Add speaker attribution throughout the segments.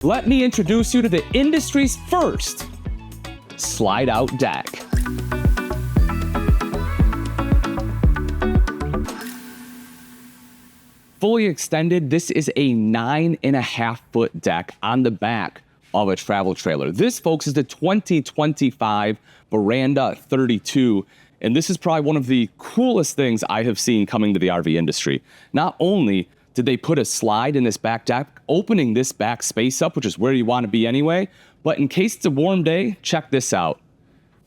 Speaker 1: Let me introduce you to the industry's first slide-out deck. Fully extended, this is a 9.5-foot deck on the back of a travel trailer. This, folks, is the 2025 Veranda 32, and this is probably one of the coolest things I have seen coming to the RV industry. Not only did they put a slide in this back deck, opening this back space up, which is where you want to be anyway, but in case it's a warm day, check this out.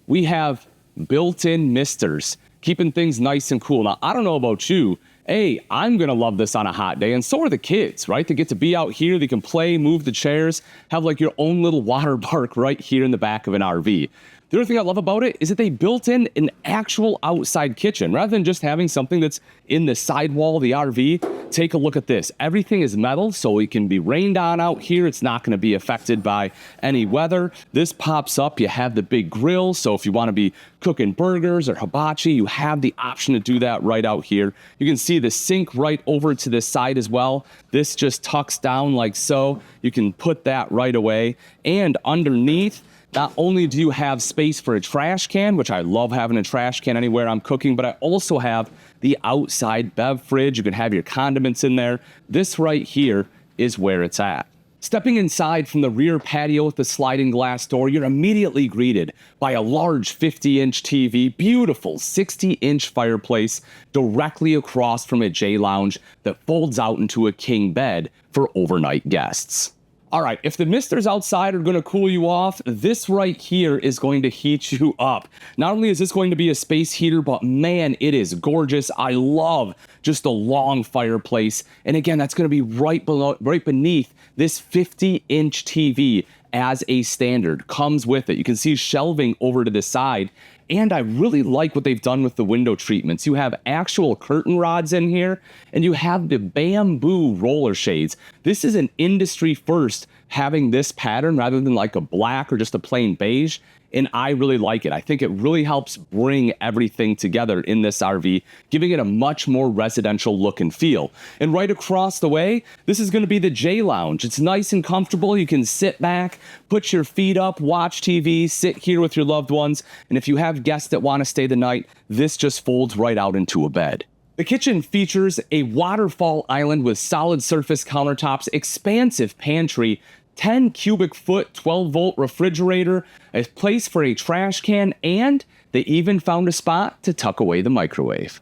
Speaker 1: We have built-in misters, keeping things nice and cool. Now, I don't know about you, I'm gonna love this on a hot day, and so are the kids, right? They get to be out here, they can play, move the chairs, have like your own little water park right here in the back of an RV. The other thing I love about it is that they built in an actual outside kitchen rather than just having something that's in the sidewall of the RV. Take a look at this. Everything is metal, so it can be rained on out here. It's not going to be affected by any weather. This pops up. You have the big grill, so if you want to be cooking burgers or hibachi, you have the option to do that right out here. You can see the sink right over to this side as well. This just tucks down like so. You can put that right away. And underneath, not only do you have space for a trash can, which I love having a trash can anywhere I'm cooking, but I also have the outside bev fridge. You can have your condiments in there. This right here is where it's at. Stepping inside from the rear patio with the sliding glass door, you're immediately greeted by a large 50-inch TV, beautiful 60-inch fireplace directly across from a J lounge that folds out into a king bed for overnight guests. All right, if the misters outside are going to cool you off, this right here is going to heat you up. Not only is this going to be a space heater, but man, it is gorgeous. I love just a long fireplace. And again, that's going to be right beneath this 50-inch TV as a standard. Comes with it. You can see shelving over to the side. And I really like what they've done with the window treatments. You have actual curtain rods in here, and you have the bamboo roller shades. This is an industry first, having this pattern rather than like a black or just a plain beige. And I really like it. I think it really helps bring everything together in this RV, giving it a much more residential look and feel. And right across the way, this is going to be the J Lounge. It's nice and comfortable. You can sit back, put your feet up, watch TV, sit here with your loved ones. And if you have guests that want to stay the night, this just folds right out into a bed. The kitchen features a waterfall island with solid surface countertops, expansive pantry, 10 cubic foot, 12-volt refrigerator, a place for a trash can, and they even found a spot to tuck away the microwave.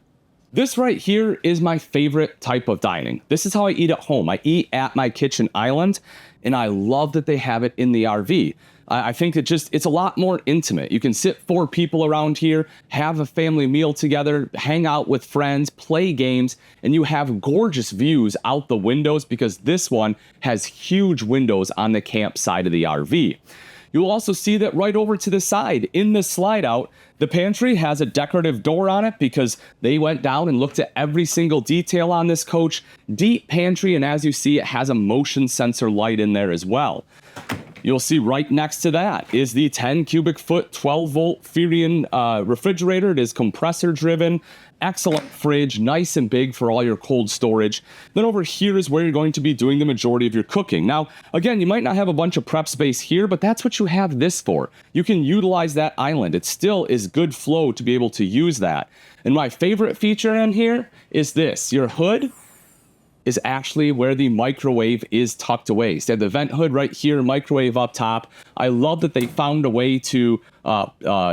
Speaker 1: This right here is my favorite type of dining. This is how I eat at home. I eat at my kitchen island, and I love that they have it in the RV. I think it's a lot more intimate. You can sit 4 people around here, have a family meal together, hang out with friends, play games, and you have gorgeous views out the windows because this one has huge windows on the camp side of the RV. You'll also see that right over to the side in the slide out, the pantry has a decorative door on it because they went down and looked at every single detail on this coach. Deep pantry, and as you see, it has a motion sensor light in there as well. You'll see right next to that is the 10 cubic foot, 12-volt Furion refrigerator. It is compressor driven, excellent fridge, nice and big for all your cold storage. Then over here is where you're going to be doing the majority of your cooking. Now, again, you might not have a bunch of prep space here, but that's what you have this for. You can utilize that island. It still is good flow to be able to use that. And my favorite feature in here is this. Your hood is actually where the microwave is tucked away. So the vent hood right here, microwave up top. I love that they found a way to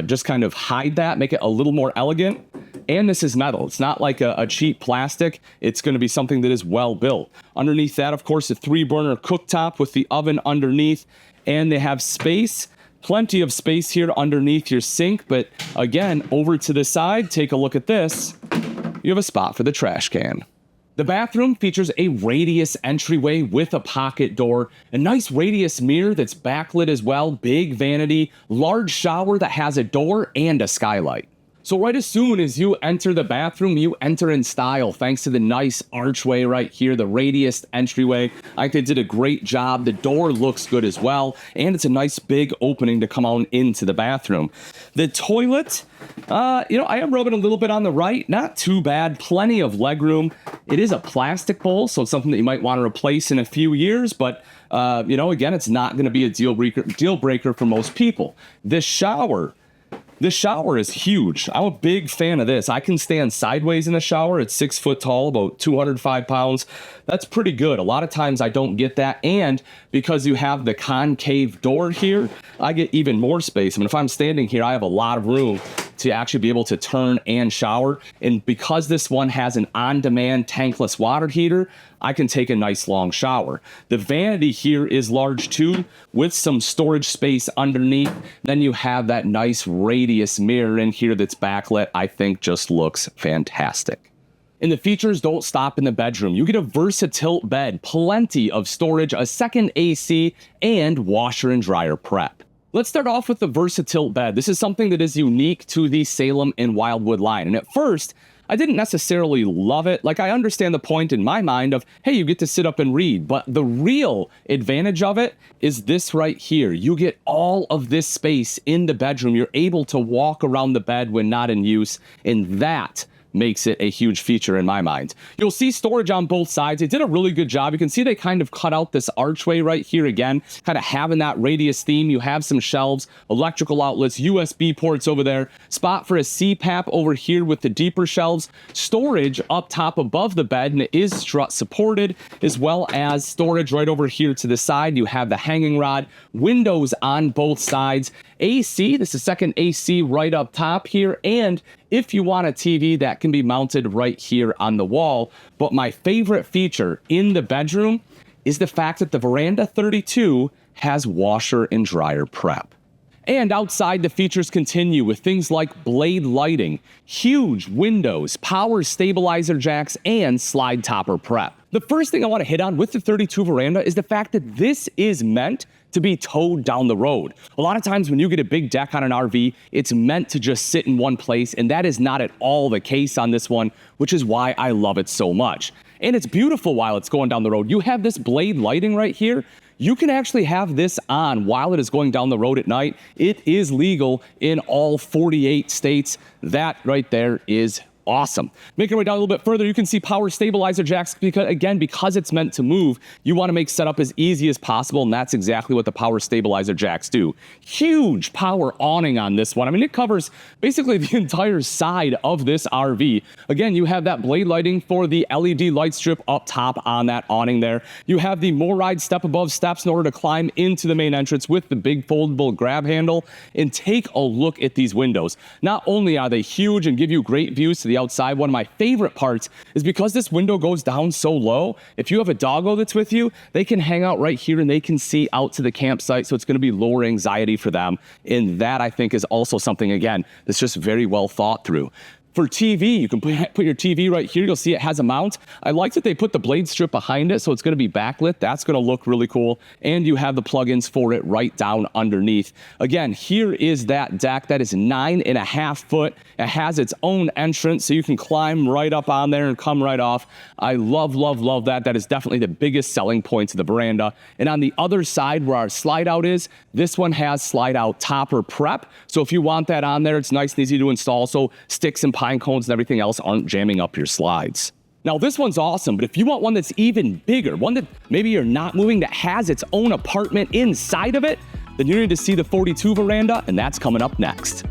Speaker 1: just kind of hide that, make it a little more elegant. And this is metal. It's not like a cheap plastic. It's going to be something that is well built. Underneath that, of course, a 3-burner cooktop with the oven underneath. And they have space, plenty of space here underneath your sink. But again, over to the side, take a look at this. You have a spot for the trash can. The bathroom features a radius entryway with a pocket door, a nice radius mirror that's backlit as well, big vanity, large shower that has a door and a skylight. So right as soon as you enter the bathroom, you enter in style thanks to the nice archway right here, the radius entryway. I think they did a great job. The door looks good as well, and it's a nice big opening to come on into the bathroom. The toilet, I am rubbing a little bit on the right, not too bad, plenty of legroom. It is a plastic bowl, so it's something that you might want to replace in a few years, but again, it's not going to be a deal breaker for most people. The shower is huge. I'm a big fan of this. I can stand sideways in the shower. It's 6 foot tall, about 205 pounds. That's pretty good. A lot of times I don't get that. And because you have the concave door here, I get even more space. I mean, if I'm standing here, I have a lot of room to actually be able to turn and shower. And because this one has an on-demand tankless water heater, I can take a nice long shower. The vanity here is large too, with some storage space underneath. Then you have that nice radius mirror in here that's backlit. I think just looks fantastic. And the features don't stop in the bedroom. You get a versatile bed, plenty of storage, a second AC, and washer and dryer prep. Let's start off with the versatile bed. This is something that is unique to the Salem and Wildwood line. And at first, I didn't necessarily love it. Like, I understand the point in my mind of, hey, you get to sit up and read. But the real advantage of it is this right here. You get all of this space in the bedroom. You're able to walk around the bed when not in use. And that makes it a huge feature in my mind. You'll see storage on both sides. They did a really good job. You can see they kind of cut out this archway right here again, kind of having that radius theme. You have some shelves, electrical outlets, USB ports over there, spot for a CPAP over here with the deeper shelves, storage up top above the bed, and it is strut supported, as well as storage right over here to the side. You have the hanging rod, windows on both sides, AC, this is second AC right up top here, and if you want a TV, that can be mounted right here on the wall. But my favorite feature in the bedroom is the fact that the Veranda 32 has washer and dryer prep. And outside, the features continue with things like blade lighting, huge windows, power stabilizer jacks, and slide topper prep. The first thing I want to hit on with the 32 Veranda is the fact that this is meant to be towed down the road. A lot of times when you get a big deck on an RV, it's meant to just sit in one place, and that is not at all the case on this one, which is why I love it so much. And it's beautiful while it's going down the road. You have this blade lighting right here. You can actually have this on while it is going down the road at night. It is legal in all 48 states. That right there is awesome. Making our way down a little bit further, you can see power stabilizer jacks because it's meant to move. You want to make setup as easy as possible, and that's exactly what the power stabilizer jacks do. Huge power awning on this one. I mean, it covers basically the entire side of this RV. Again, you have that blade lighting for the LED light strip up top on that awning there. You have the MORryde step above steps in order to climb into the main entrance with the big foldable grab handle. And take a look at these windows. Not only are they huge and give you great views to the outside, one of my favorite parts is because this window goes down so low, if you have a doggo that's with you, they can hang out right here and they can see out to the campsite, so it's going to be lower anxiety for them. And that, I think, is also something, again, that's just very well thought through. For TV, you can put your TV right here. You'll see it has a mount. I like that they put the blade strip behind it, so it's going to be backlit. That's going to look really cool. And you have the plugins for it right down underneath. Again, here is that deck. That is 9.5 foot. It has its own entrance, so you can climb right up on there and come right off. I love, love, love that. That is definitely the biggest selling point of the Veranda. And on the other side where our slide out is, this one has slide out topper prep. So if you want that on there, it's nice and easy to install. So sticks and pine cones and everything else aren't jamming up your slides. Now this one's awesome, but if you want one that's even bigger, one that maybe you're not moving, that has its own apartment inside of it, then you need to see the 42 Veranda, and that's coming up next.